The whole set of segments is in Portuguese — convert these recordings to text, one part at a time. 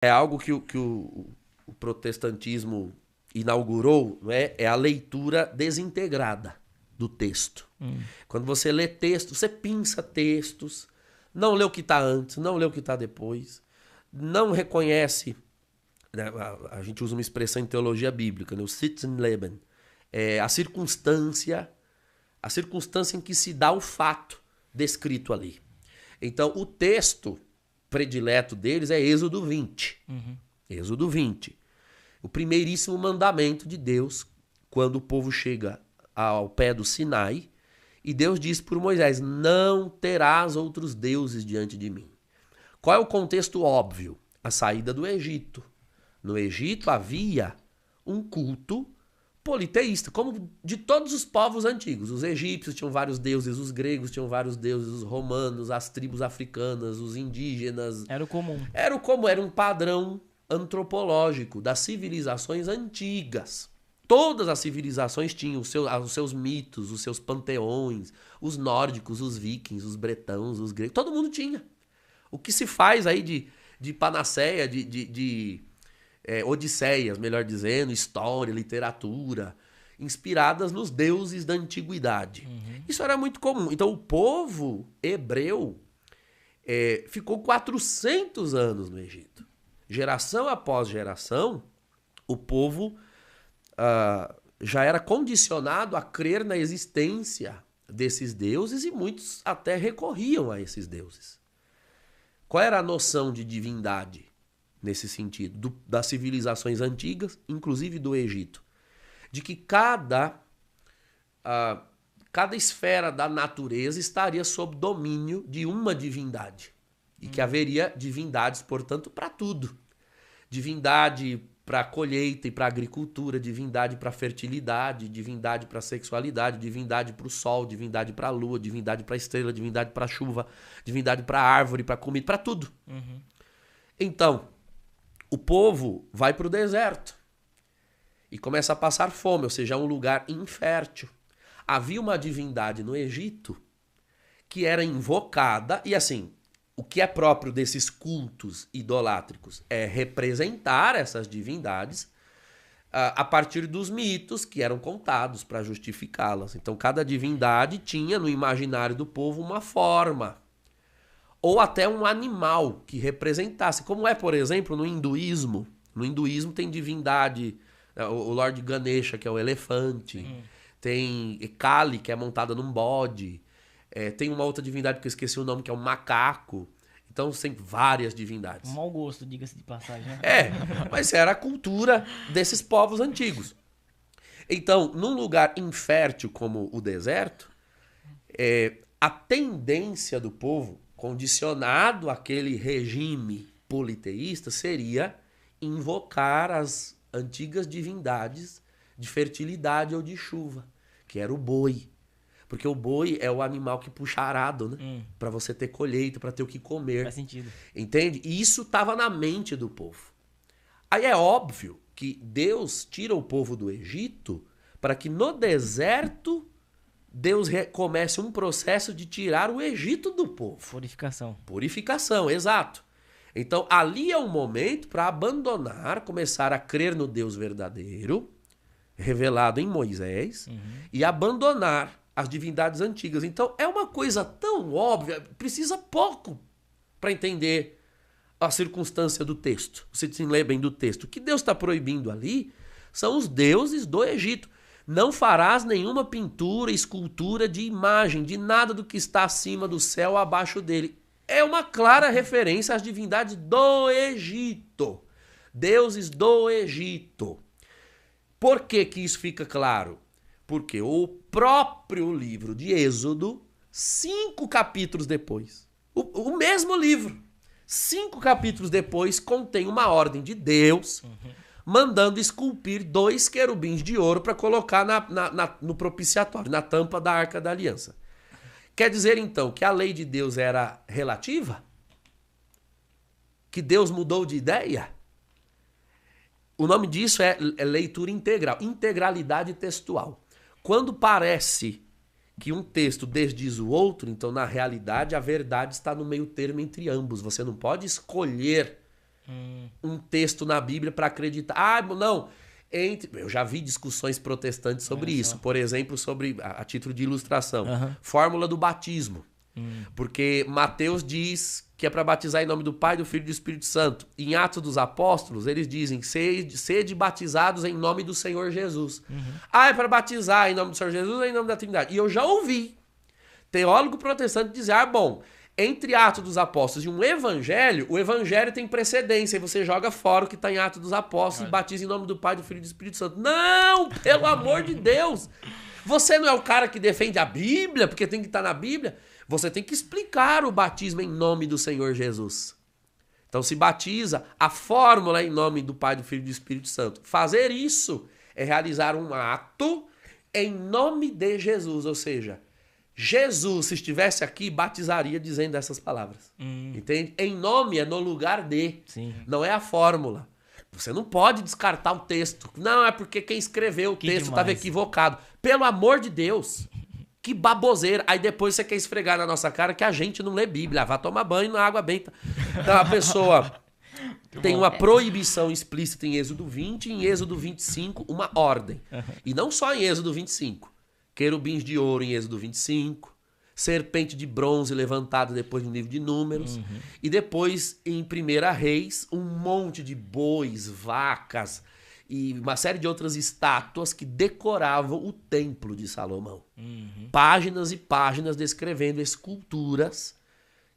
é algo que o protestantismo inaugurou, não é? É a leitura desintegrada do texto. Quando você lê texto, você pinça textos, não lê o que está antes, não lê o que está depois, não reconhece, né? A gente usa uma expressão em teologia bíblica, né? O Sitzenleben, é a circunstância em que se dá o fato descrito ali. Então, o texto predileto deles é Êxodo 20. Êxodo 20. O primeiríssimo mandamento de Deus, quando o povo chega ao pé do Sinai, e Deus diz por Moisés: não terás outros deuses diante de mim. Qual é o contexto óbvio? A saída do Egito. No Egito havia um culto politeísta, como de todos os povos antigos. Os egípcios tinham vários deuses, os gregos tinham vários deuses, os romanos, as tribos africanas, os indígenas. Era o comum. Era um padrão antropológico das civilizações antigas. Todas as civilizações tinham os seus mitos, os seus panteões, os nórdicos, os vikings, os bretãos, os gregos, todo mundo tinha. O que se faz aí de panaceia, odisseias, melhor dizendo, história, literatura, inspiradas nos deuses da antiguidade. Isso era muito comum. Então o povo hebreu ficou 400 anos no Egito. Geração após geração, o povo já era condicionado a crer na existência desses deuses e muitos até recorriam a esses deuses. Qual era a noção de divindade nesse sentido? Das civilizações antigas, inclusive do Egito. De que cada esfera da natureza estaria sob domínio de uma divindade. E que haveria divindades, portanto, para tudo. Divindade para a colheita e para a agricultura, divindade para a fertilidade, divindade para a sexualidade, divindade para o sol, divindade para a lua, divindade para a estrela, divindade para a chuva, divindade para a árvore, para a comida, para tudo. Então, o povo vai para o deserto e começa a passar fome, ou seja, é um lugar infértil. Havia uma divindade no Egito que era invocada, e assim, o que é próprio desses cultos idolátricos é representar essas divindades a partir dos mitos que eram contados para justificá-las. Então, cada divindade tinha no imaginário do povo uma forma, ou até um animal que representasse, como é, por exemplo, no hinduísmo. No hinduísmo tem divindade, o Lord Ganesha, que é o elefante, tem Kali, que é montada num bode, tem uma outra divindade que eu esqueci o nome, que é um macaco. Então tem várias divindades. Um mau gosto, diga-se de passagem, né? Mas era a cultura desses povos antigos. Então, num lugar infértil como o deserto, a tendência do povo, condicionado àquele regime politeísta, seria invocar as antigas divindades de fertilidade ou de chuva, que era o boi. Porque o boi é o animal que puxa arado, né? Para você ter colheita, para ter o que comer. Faz sentido. Entende? E isso estava na mente do povo. Aí é óbvio que Deus tira o povo do Egito para que no deserto Deus comece um processo de tirar o Egito do povo. Purificação. Purificação, exato. Então ali é um momento para abandonar, começar a crer no Deus verdadeiro, revelado em Moisés, e abandonar as divindades antigas. Então é uma coisa tão óbvia, precisa pouco para entender a circunstância do texto. Você se lê bem do texto. O que Deus está proibindo ali são os deuses do Egito. Não farás nenhuma pintura, escultura de imagem, de nada do que está acima do céu ou abaixo dele. É uma clara referência às divindades do Egito. Deuses do Egito. Por que que isso fica claro? Porque o próprio livro de Êxodo, 5 capítulos depois, o mesmo livro, 5 capítulos depois, contém uma ordem de Deus mandando esculpir 2 querubins de ouro para colocar no propiciatório, na tampa da Arca da Aliança. Quer dizer, então, que a lei de Deus era relativa? Que Deus mudou de ideia? O nome disso é leitura integral, integralidade textual. Quando parece que um texto desdiz o outro, então na realidade a verdade está no meio termo entre ambos. Você não pode escolher um texto na Bíblia para acreditar. Ah, não. Eu já vi discussões protestantes sobre isso. Por exemplo, sobre, a título de ilustração, fórmula do batismo. Porque Mateus diz que é para batizar em nome do Pai, do Filho e do Espírito Santo. Em Atos dos Apóstolos, eles dizem, sede batizados em nome do Senhor Jesus. Ah, é para batizar em nome do Senhor Jesus ou em nome da Trindade? E eu já ouvi teólogo protestante dizer, bom, entre Atos dos Apóstolos e um evangelho, o evangelho tem precedência, e você joga fora o que está em Atos dos Apóstolos e batiza em nome do Pai, do Filho e do Espírito Santo. Não, pelo amor de Deus! Você não é o cara que defende a Bíblia, porque tem que estar na Bíblia. Você tem que explicar o batismo em nome do Senhor Jesus. Então se batiza, a fórmula é em nome do Pai, do Filho e do Espírito Santo. Fazer isso é realizar um ato em nome de Jesus, ou seja, Jesus, se estivesse aqui, batizaria dizendo essas palavras. Entende? Em nome é no lugar de. Sim. Não é a fórmula. Você não pode descartar o texto. Não, é porque quem escreveu o texto estava equivocado. Pelo amor de Deus. Que baboseira. Aí depois você quer esfregar na nossa cara que a gente não lê Bíblia. Vá tomar banho na água benta. Então a pessoa tem uma proibição explícita em Êxodo 20 e em Êxodo 25 uma ordem. E não só em Êxodo 25. Querubins de ouro em Êxodo 25, serpente de bronze levantada depois no livro de Números, e depois em 1 Reis, um monte de bois, vacas e uma série de outras estátuas que decoravam o templo de Salomão. Páginas e páginas descrevendo esculturas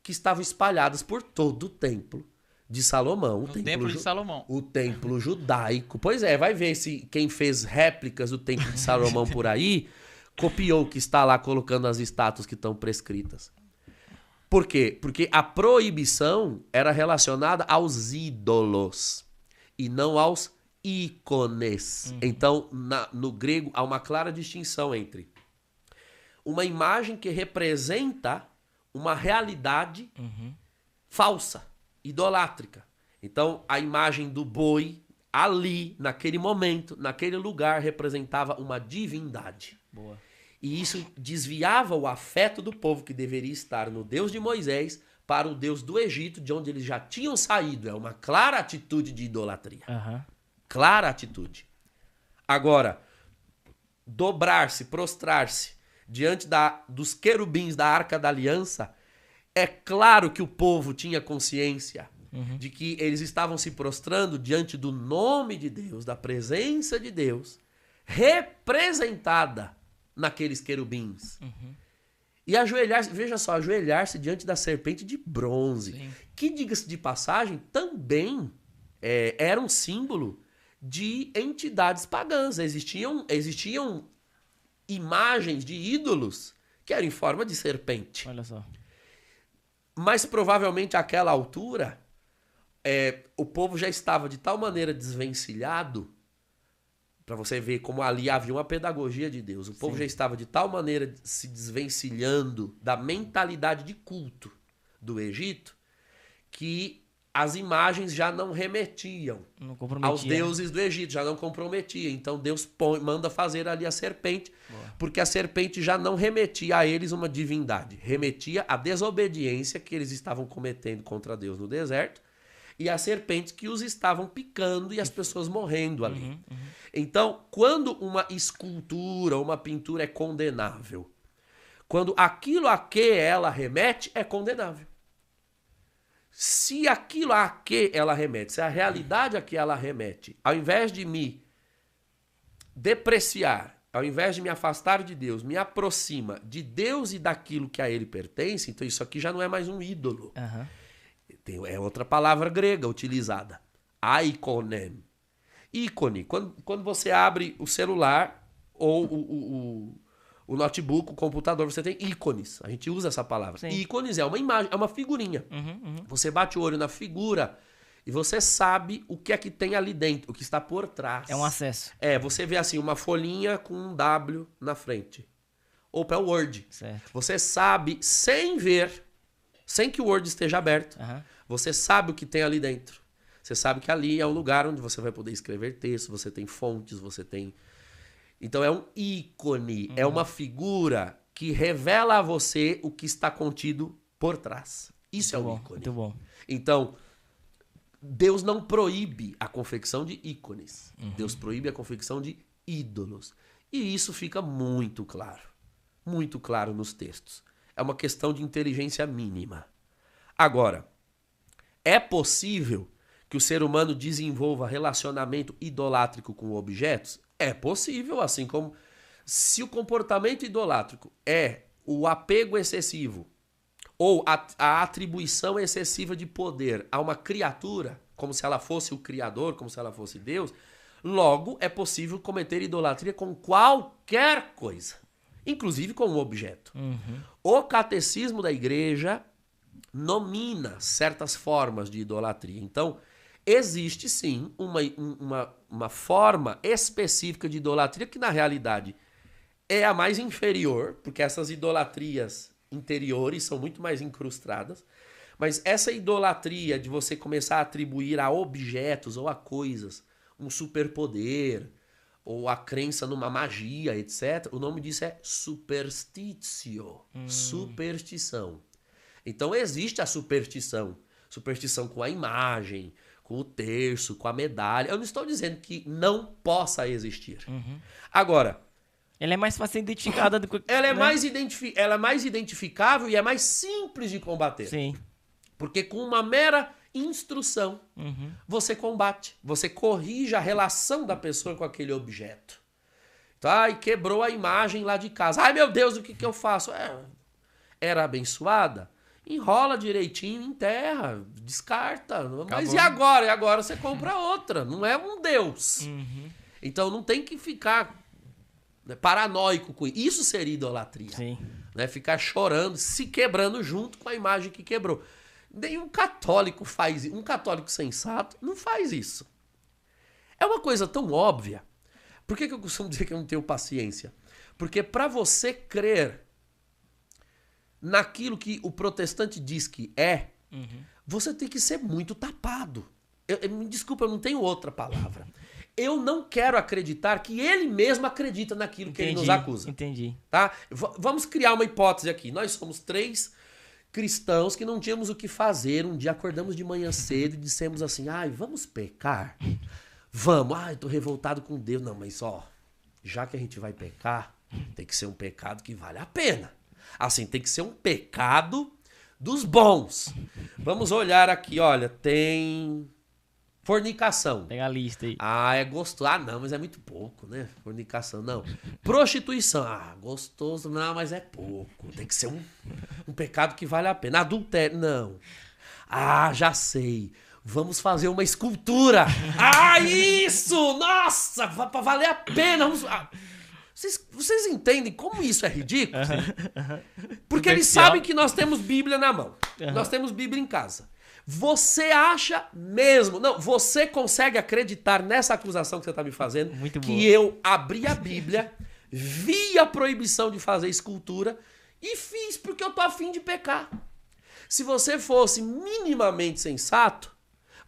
que estavam espalhadas por todo o templo de Salomão. O templo de Salomão. O templo judaico. Pois é, vai ver se quem fez réplicas do templo de Salomão por aí copiou o que está lá colocando as estátuas que estão prescritas. Por quê? Porque a proibição era relacionada aos ídolos e não aos ícones. Então, no grego, há uma clara distinção entre uma imagem que representa uma realidade falsa, idolátrica. Então, a imagem do boi, ali, naquele momento, naquele lugar, representava uma divindade. Boa. E isso desviava o afeto do povo que deveria estar no Deus de Moisés para o Deus do Egito, de onde eles já tinham saído. É uma clara atitude de idolatria. Clara atitude. Agora, dobrar-se, prostrar-se diante dos querubins da Arca da Aliança, é claro que o povo tinha consciência de que eles estavam se prostrando diante do nome de Deus, da presença de Deus, representada naqueles querubins. E ajoelhar-se, veja só, ajoelhar-se diante da serpente de bronze. Sim. Que, diga-se de passagem, também era um símbolo de entidades pagãs. Existiam imagens de ídolos que eram em forma de serpente. Olha só. Mas provavelmente àquela altura, o povo já estava de tal maneira desvencilhado, para você ver como ali havia uma pedagogia de Deus. O povo já estava de tal maneira se desvencilhando da mentalidade de culto do Egito, que as imagens já não remetiam aos deuses do Egito, já não comprometia. Então Deus manda fazer ali a serpente, porque a serpente já não remetia a eles uma divindade, remetia à desobediência que eles estavam cometendo contra Deus no deserto, e as serpentes que os estavam picando e as pessoas morrendo ali. Então, quando uma escultura, uma pintura é condenável, quando aquilo a que ela remete é condenável. Se aquilo a que ela remete, se a realidade a que ela remete, ao invés de me depreciar, ao invés de me afastar de Deus, me aproxima de Deus e daquilo que a ele pertence, então isso aqui já não é mais um ídolo. É outra palavra grega utilizada. Aikonem. Ícone. Quando você abre o celular ou o notebook, o computador, você tem ícones. A gente usa essa palavra. Sim. Ícones é uma imagem, é uma figurinha. Você bate o olho na figura e você sabe o que é que tem ali dentro, o que está por trás. É um acesso. Você vê assim, uma folhinha com um W na frente. Ou para o Word. Certo. Você sabe, sem ver, sem que o Word esteja aberto, você sabe o que tem ali dentro. Você sabe que ali é um lugar onde você vai poder escrever texto, você tem fontes, você tem... Então é um ícone, é uma figura que revela a você o que está contido por trás. Isso muito é um ícone. Muito bom. Então, Deus não proíbe a confecção de ícones. Deus proíbe a confecção de ídolos. E isso fica muito claro nos textos. É uma questão de inteligência mínima. Agora, é possível que o ser humano desenvolva relacionamento idolátrico com objetos? É possível, assim como se o comportamento idolátrico é o apego excessivo ou a atribuição excessiva de poder a uma criatura, como se ela fosse o Criador, como se ela fosse Deus, logo é possível cometer idolatria com qualquer coisa, inclusive com um objeto. O catecismo da igreja nomina certas formas de idolatria. Então, existe sim uma forma específica de idolatria que na realidade é a mais inferior, porque essas idolatrias interiores são muito mais incrustadas, mas essa idolatria de você começar a atribuir a objetos ou a coisas um superpoder ou a crença numa magia, etc., o nome disso é superstitio, superstição. Então existe a superstição com a imagem, com o terço, com a medalha. Eu não estou dizendo que não possa existir. Agora, Ela é mais fácil identificada do que... ela é, né? ela é mais identificável e é mais simples de combater. Sim. Porque com uma mera instrução, você combate. Você corrige a relação da pessoa com aquele objeto. Tá? E quebrou a imagem lá de casa. Ai, meu Deus, o que eu faço? Era abençoada? Enrola direitinho, enterra, descarta. Mas e agora? E agora você compra outra. Não é um Deus. Então não tem que ficar paranoico com isso. Isso seria idolatria. Sim. Né? Ficar chorando, se quebrando junto com a imagem que quebrou. Nenhum católico faz isso. Um católico sensato não faz isso. É uma coisa tão óbvia. Por que eu costumo dizer que eu não tenho paciência? Porque para você crer naquilo que o protestante diz que é, você tem que ser muito tapado. Me desculpa, eu não tenho outra palavra. Eu não quero acreditar que ele mesmo acredita naquilo que ele nos acusa. Entendi. Tá? Vamos criar uma hipótese aqui. Nós somos 3 cristãos que não tínhamos o que fazer. Um dia acordamos de manhã cedo e dissemos assim, ai, vamos pecar? Vamos. Ai, tô revoltado com Deus. Não, mas ó, já que a gente vai pecar, tem que ser um pecado que vale a pena. Assim, tem que ser um pecado dos bons. Vamos olhar aqui, olha, tem fornicação. Pega a lista aí. Ah, é gostoso. Ah, não, mas é muito pouco, né? Fornicação, não. Prostituição. Ah, gostoso. Não, mas é pouco. Tem que ser um pecado que vale a pena. Adultério, não. Ah, já sei. Vamos fazer uma escultura. Ah, isso! Nossa, pra valer a pena. Vamos... Vocês entendem como isso é ridículo? Porque eles sabem que nós temos Bíblia na mão. Nós temos Bíblia em casa. Você acha mesmo... Não, você consegue acreditar nessa acusação que você está me fazendo? Muito que boa. eu abri a Bíblia, vi a proibição de fazer escultura e fiz porque eu tô afim de pecar. Se você fosse minimamente sensato,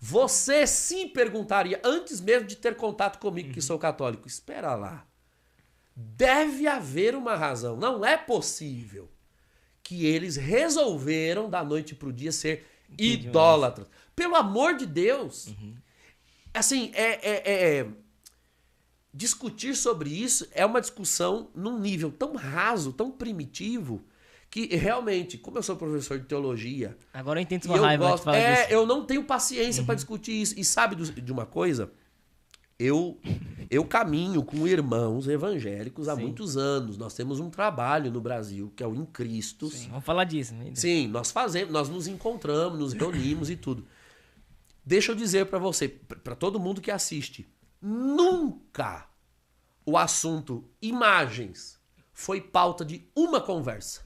você se perguntaria, antes mesmo de ter contato comigo, que sou católico, espera lá. Deve haver uma razão. Não é possível que eles resolveram da noite pro dia ser idólatras. Pelo amor de Deus. Assim, discutir sobre isso é uma discussão num nível tão raso, tão primitivo, que realmente, como eu sou professor de teologia... Agora eu entendo sua raiva de falar disso. Eu não tenho paciência para discutir isso. E sabe de uma coisa? Eu caminho com irmãos evangélicos há muitos anos. Nós temos um trabalho no Brasil, que é o Em Cristo. Vamos falar disso. Ainda. Sim, nós nos encontramos, nos reunimos e tudo. Deixa eu dizer para você, para todo mundo que assiste, nunca o assunto imagens foi pauta de uma conversa.